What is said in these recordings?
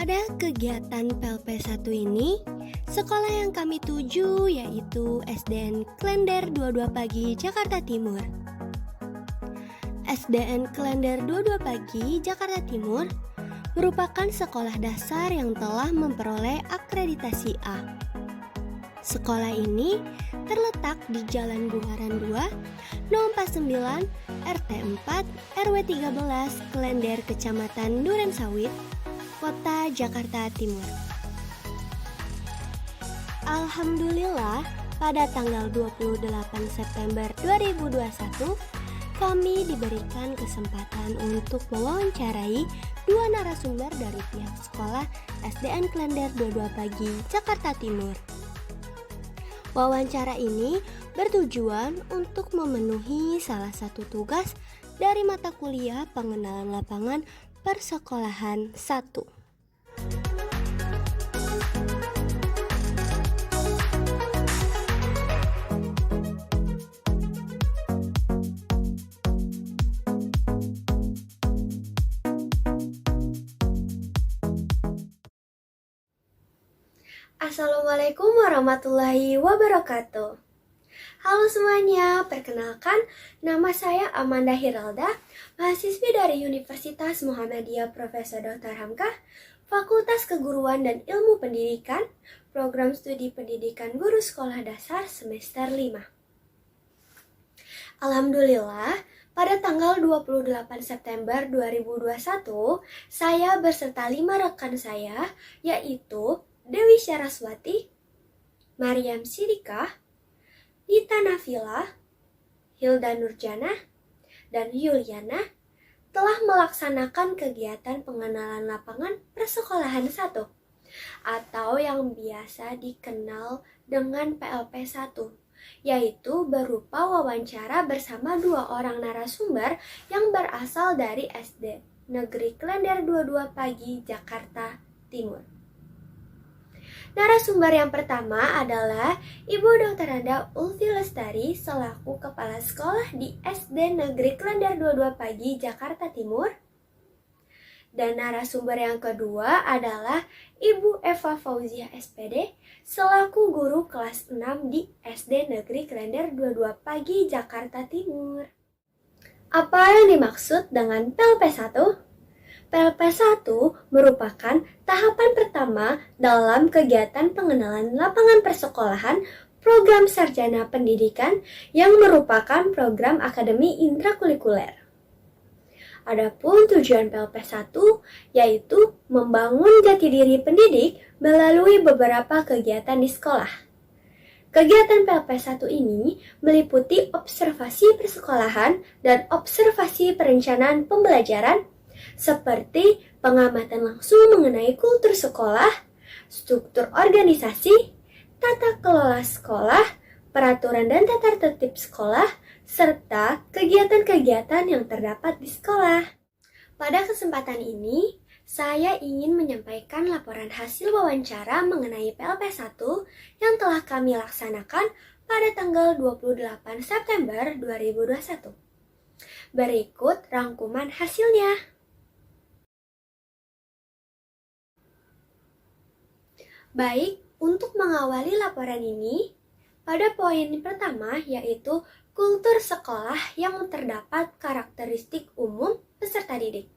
Pada kegiatan PLP1 ini, sekolah yang kami tuju yaitu SDN Klender 22 Pagi, Jakarta Timur. SDN Klender 22 Pagi, Jakarta Timur merupakan sekolah dasar yang telah memperoleh akreditasi A. Sekolah ini terletak di Jalan Buaran 2, No. 49, RT 4, RW 13, Klender, Kecamatan Durensawit, Kota Jakarta Timur. Alhamdulillah, pada tanggal 28 September 2021, kami diberikan kesempatan untuk mewawancarai dua narasumber dari pihak sekolah SDN Klender 22 Pagi, Jakarta Timur. Wawancara ini bertujuan untuk memenuhi salah satu tugas dari mata kuliah pengenalan lapangan persekolahan 1. Assalamualaikum warahmatullahi wabarakatuh. Halo semuanya, perkenalkan nama saya Amanda Hiralda, mahasiswi dari Universitas Muhammadiyah Profesor Dr. Hamkah, Fakultas Keguruan dan Ilmu Pendidikan, Program Studi Pendidikan Guru Sekolah Dasar semester 5. Alhamdulillah, pada tanggal 28 September 2021, saya berserta 5 rekan saya, yaitu Dewi Syaraswati, Maryam Sidikah, Nita Nafila, Hilda Nurjana, dan Yuliana telah melaksanakan kegiatan pengenalan lapangan persekolahan 1 atau yang biasa dikenal dengan PLP1, yaitu berupa wawancara bersama 2 orang narasumber yang berasal dari SD Negeri Klender 22 Pagi, Jakarta Timur. Narasumber yang pertama adalah Ibu Dr. Anda Ulfi Lestari selaku Kepala Sekolah di SD Negeri Klender 22 Pagi, Jakarta Timur. Dan narasumber yang kedua adalah Ibu Eva Fauzia SPD selaku Guru kelas 6 di SD Negeri Klender 22 Pagi, Jakarta Timur. Apa yang dimaksud dengan PLP1? PLP1 merupakan tahapan pertama dalam kegiatan pengenalan lapangan persekolahan program sarjana pendidikan yang merupakan program akademi intrakurikuler. Adapun tujuan PLP1 yaitu membangun jati diri pendidik melalui beberapa kegiatan di sekolah. Kegiatan PLP1 ini meliputi observasi persekolahan dan observasi perencanaan pembelajaran, seperti pengamatan langsung mengenai kultur sekolah, struktur organisasi, tata kelola sekolah, peraturan dan tata tertib sekolah, serta kegiatan-kegiatan yang terdapat di sekolah. Pada kesempatan ini, saya ingin menyampaikan laporan hasil wawancara mengenai PLP1 yang telah kami laksanakan pada tanggal 28 September 2021. Berikut rangkuman hasilnya. Baik, untuk mengawali laporan ini, pada poin pertama yaitu kultur sekolah yang terdapat karakteristik umum peserta didik.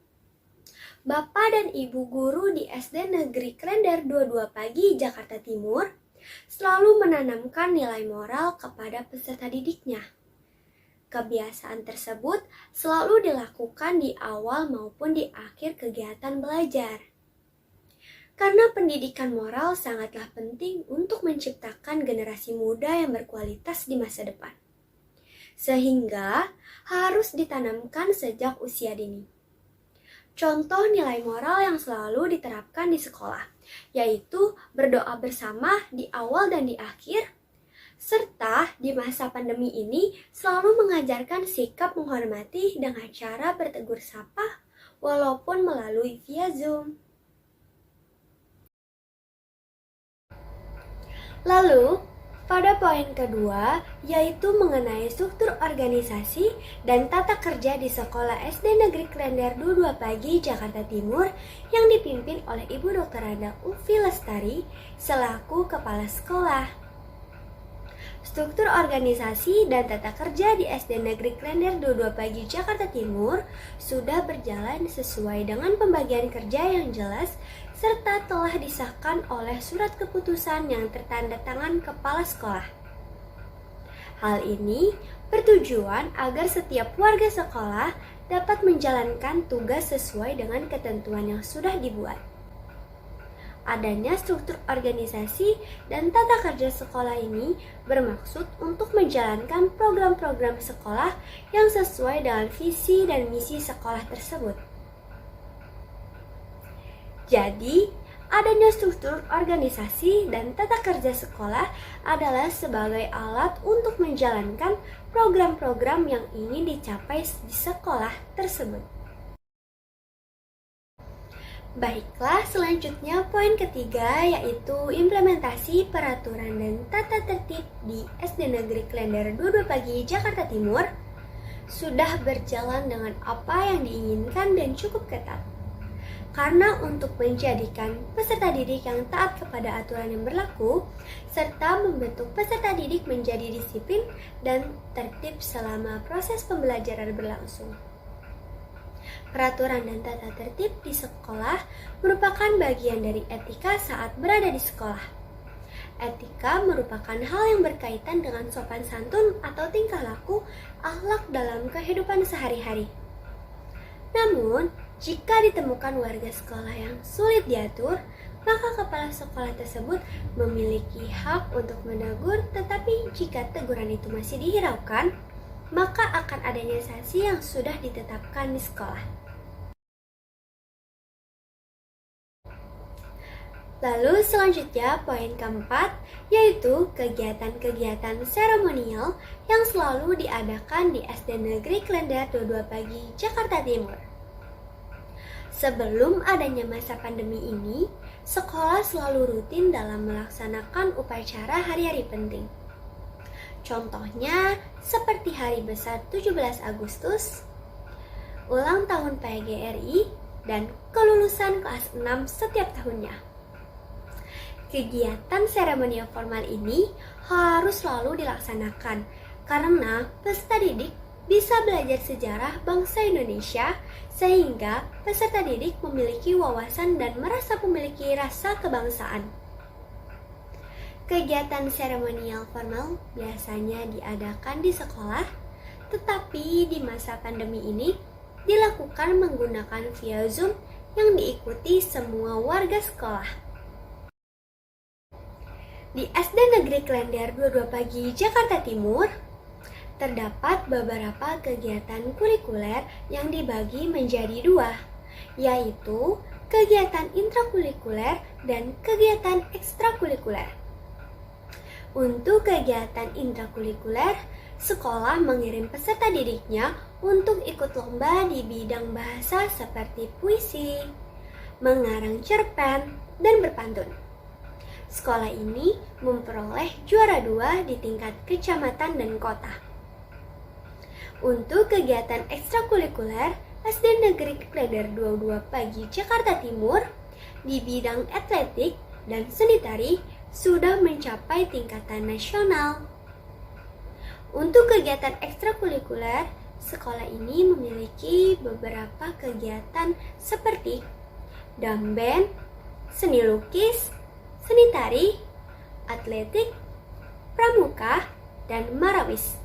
Bapak dan Ibu guru di SD Negeri Klender 22 Pagi, Jakarta Timur selalu menanamkan nilai moral kepada peserta didiknya. Kebiasaan tersebut selalu dilakukan di awal maupun di akhir kegiatan belajar. Karena pendidikan moral sangatlah penting untuk menciptakan generasi muda yang berkualitas di masa depan. Sehingga harus ditanamkan sejak usia dini. Contoh nilai moral yang selalu diterapkan di sekolah, yaitu berdoa bersama di awal dan di akhir, serta di masa pandemi ini selalu mengajarkan sikap menghormati dengan cara bertegur sapa walaupun melalui via Zoom. Lalu, Pada poin kedua, yaitu mengenai struktur organisasi dan tata kerja di Sekolah SD Negeri Klender 22 Pagi, Jakarta Timur yang dipimpin oleh Ibu Dr. Randa Ulfi Lestari selaku Kepala Sekolah. Struktur organisasi dan tata kerja di SD Negeri Klender 22 Pagi, Jakarta Timur sudah berjalan sesuai dengan pembagian kerja yang jelas serta telah disahkan oleh surat keputusan yang tertanda tangan kepala sekolah. Hal ini bertujuan agar setiap warga sekolah dapat menjalankan tugas sesuai dengan ketentuan yang sudah dibuat. Adanya struktur organisasi dan tata kerja sekolah ini bermaksud untuk menjalankan program-program sekolah yang sesuai dengan visi dan misi sekolah tersebut. Jadi, adanya struktur organisasi dan tata kerja sekolah adalah sebagai alat untuk menjalankan program-program yang ingin dicapai di sekolah tersebut. Baiklah, selanjutnya poin ketiga yaitu implementasi peraturan dan tata tertib di SD Negeri Klender 22 Pagi, Jakarta Timur sudah berjalan dengan apa yang diinginkan dan cukup ketat. Karena untuk menjadikan peserta didik yang taat kepada aturan yang berlaku, serta membentuk peserta didik menjadi disiplin dan tertib selama proses pembelajaran berlangsung. Peraturan dan tata tertib di sekolah merupakan bagian dari etika saat berada di sekolah. Etika merupakan hal yang berkaitan dengan sopan santun atau tingkah laku akhlak dalam kehidupan sehari-hari. Namun, jika ditemukan warga sekolah yang sulit diatur, maka kepala sekolah tersebut memiliki hak untuk menegur, tetapi jika teguran itu masih dihiraukan, maka akan adanya sanksi yang sudah ditetapkan di sekolah. Lalu selanjutnya poin keempat, yaitu kegiatan-kegiatan seremonial yang selalu diadakan di SD Negeri Klender 22 Pagi, Jakarta Timur. Sebelum adanya masa pandemi ini, sekolah selalu rutin dalam melaksanakan upacara hari-hari penting. Contohnya seperti Hari Besar 17 Agustus, ulang tahun PGRI, dan kelulusan kelas 6 setiap tahunnya. Kegiatan seremonial formal ini harus selalu dilaksanakan karena peserta didik bisa belajar sejarah bangsa Indonesia sehingga peserta didik memiliki wawasan dan merasa memiliki rasa kebangsaan. Kegiatan seremonial formal biasanya diadakan di sekolah, tetapi di masa pandemi ini dilakukan menggunakan via Zoom yang diikuti semua warga sekolah. Di SD Negeri Klender 22 Pagi, Jakarta Timur, terdapat beberapa kegiatan kurikuler yang dibagi menjadi dua, yaitu kegiatan intrakurikuler dan kegiatan ekstrakurikuler. Untuk kegiatan intrakurikuler, sekolah mengirim peserta didiknya untuk ikut lomba di bidang bahasa seperti puisi, mengarang cerpen, dan berpantun. Sekolah ini memperoleh juara 2 di tingkat kecamatan dan kota. Untuk kegiatan ekstrakurikuler, SD Negeri Klender 22 Pagi, Jakarta Timur di bidang atletik dan seni tari sudah mencapai tingkatan nasional. Untuk kegiatan ekstrakurikuler, sekolah ini memiliki beberapa kegiatan seperti drum band, seni lukis, seni tari, atletik, pramuka, dan marawis.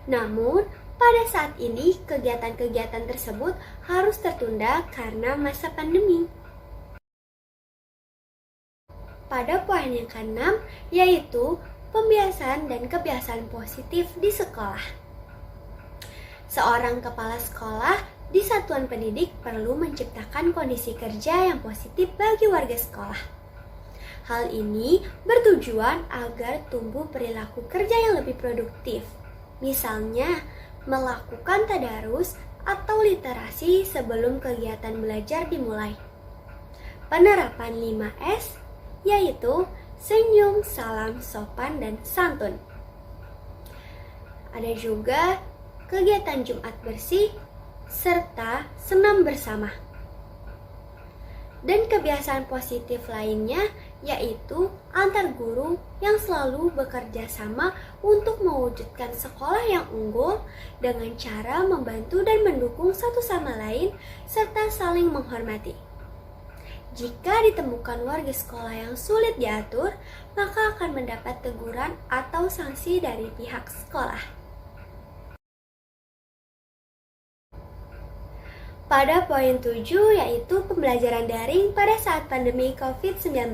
Namun, pada saat ini kegiatan-kegiatan tersebut harus tertunda karena masa pandemi. Pada poin yang ke-6, yaitu pembiasaan dan kebiasaan positif di sekolah. Seorang kepala sekolah di satuan pendidik perlu menciptakan kondisi kerja yang positif bagi warga sekolah. Hal ini bertujuan agar tumbuh perilaku kerja yang lebih produktif. Misalnya, melakukan tadarus atau literasi sebelum kegiatan belajar dimulai. Penerapan 5S, yaitu senyum, salam sopan dan santun. Ada juga kegiatan Jumat bersih serta senam bersama. Dan kebiasaan positif lainnya yaitu antar guru yang selalu bekerja sama untuk mewujudkan sekolah yang unggul dengan cara membantu dan mendukung satu sama lain serta saling menghormati. Jika ditemukan warga sekolah yang sulit diatur, maka akan mendapat teguran atau sanksi dari pihak sekolah. Pada poin 7 yaitu pembelajaran daring pada saat pandemi COVID-19.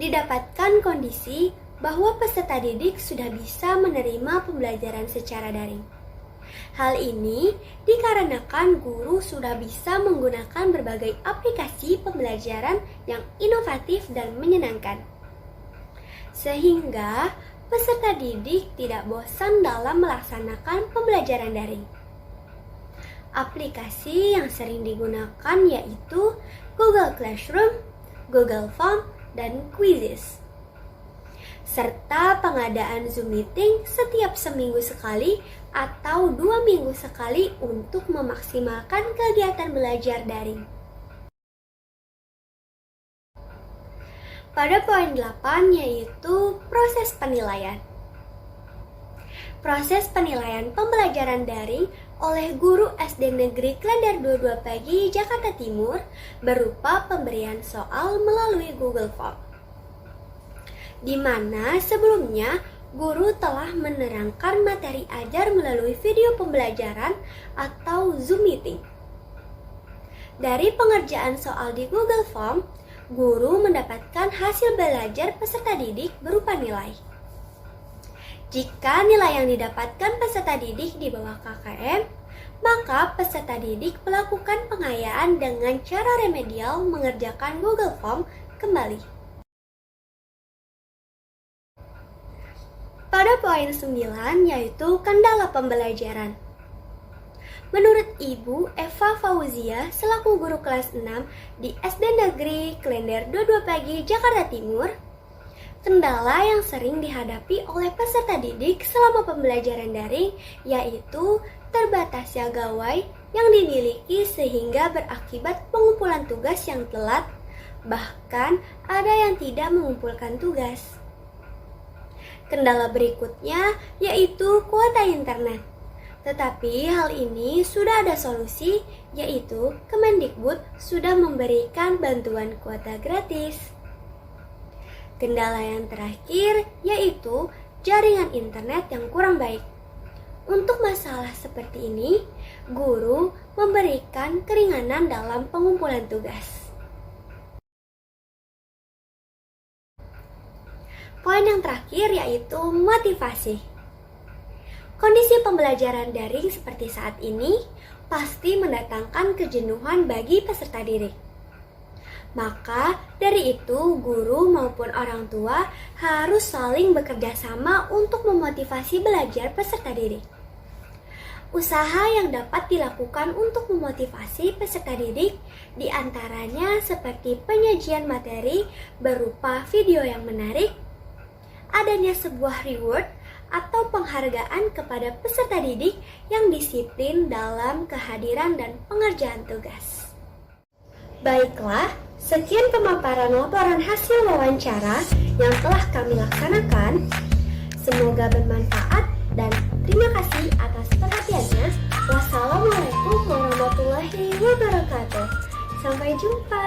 Didapatkan kondisi bahwa peserta didik sudah bisa menerima pembelajaran secara daring. Hal ini dikarenakan guru sudah bisa menggunakan berbagai aplikasi pembelajaran yang inovatif dan menyenangkan. Sehingga peserta didik tidak bosan dalam melaksanakan pembelajaran daring. Aplikasi yang sering digunakan yaitu Google Classroom, Google Form, dan Quizzes. Serta pengadaan Zoom Meeting setiap seminggu sekali atau 2 minggu sekali untuk memaksimalkan kegiatan belajar daring. Pada poin 8 yaitu proses penilaian. Proses penilaian pembelajaran daring oleh guru SD Negeri Klender 22 Pagi, Jakarta Timur berupa pemberian soal melalui Google Form. Di mana sebelumnya guru telah menerangkan materi ajar melalui video pembelajaran atau Zoom Meeting. Dari pengerjaan soal di Google Form, guru mendapatkan hasil belajar peserta didik berupa nilai. Jika nilai yang didapatkan peserta didik di bawah KKM, maka peserta didik melakukan pengayaan dengan cara remedial mengerjakan Google Form kembali. Pada poin 9 yaitu kendala pembelajaran. Menurut Ibu Eva Fauzia selaku guru kelas 6 di SD Negeri Klender 22 Pagi, Jakarta Timur, kendala yang sering dihadapi oleh peserta didik selama pembelajaran daring yaitu terbatasnya gawai yang dimiliki sehingga berakibat pengumpulan tugas yang telat, bahkan ada yang tidak mengumpulkan tugas. Kendala berikutnya yaitu kuota internet. Tetapi hal ini sudah ada solusi, yaitu Kemendikbud sudah memberikan bantuan kuota gratis. Kendala yang terakhir yaitu jaringan internet yang kurang baik. Untuk masalah seperti ini, guru memberikan keringanan dalam pengumpulan tugas. Poin yang terakhir yaitu motivasi. Kondisi pembelajaran daring seperti saat ini pasti mendatangkan kejenuhan bagi peserta didik. Maka dari itu guru maupun orang tua harus saling bekerja sama untuk memotivasi belajar peserta didik. Usaha yang dapat dilakukan untuk memotivasi peserta didik diantaranya seperti penyajian materi berupa video yang menarik, adanya sebuah reward atau penghargaan kepada peserta didik yang disiplin dalam kehadiran dan pengerjaan tugas. Baiklah, sekian pemaparan laporan hasil wawancara yang telah kami laksanakan. Semoga bermanfaat dan terima kasih atas perhatiannya. Wassalamualaikum warahmatullahi wabarakatuh. Sampai jumpa.